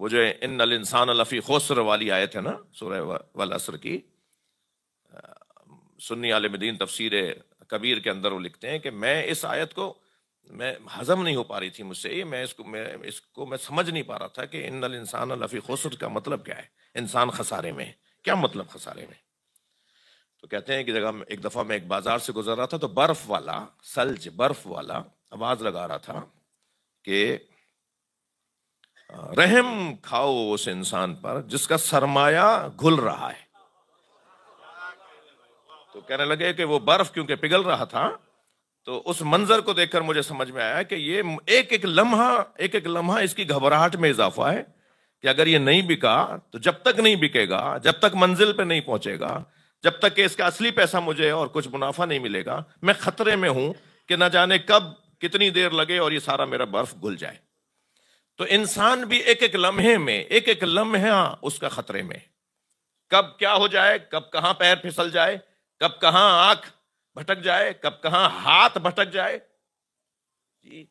وہ جو ان الانسان لفی خسر والی آیت ہے نا سورہ والعصر کی، سنی عالم دین تفسیر کبیر کے اندر وہ لکھتے ہیں کہ میں اس آیت کو میں ہضم نہیں ہو پا رہی تھی مجھ سے، میں اس کو میں سمجھ نہیں پا رہا تھا کہ ان الانسان لفی خسر کا مطلب کیا ہے، انسان خسارے میں، کیا مطلب خسارے میں؟ تو کہتے ہیں کہ جگہ ایک دفعہ میں ایک بازار سے گزر رہا تھا تو برف والا سلج برف والا آواز لگا رہا تھا کہ رحم کھاؤ اس انسان پر جس کا سرمایہ گھل رہا ہے۔ تو کہنے لگے کہ وہ برف کیونکہ پگھل رہا تھا، تو اس منظر کو دیکھ کر مجھے سمجھ میں آیا کہ یہ ایک ایک لمحہ اس کی گھبراہٹ میں اضافہ ہے کہ اگر یہ نہیں بکا تو جب تک نہیں بکے گا، جب تک منزل پہ نہیں پہنچے گا، جب تک کہ اس کا اصلی پیسہ مجھے اور کچھ منافع نہیں ملے گا، میں خطرے میں ہوں کہ نہ جانے کب کتنی دیر لگے اور یہ سارا میرا برف گھل جائے۔ تو انسان بھی ایک ایک لمحے میں، ایک ایک لمحہ اس کا خطرے میں، کب کیا ہو جائے، کب کہاں پیر پھسل جائے، کب کہاں آنکھ بھٹک جائے، کب کہاں ہاتھ بھٹک جائے، جی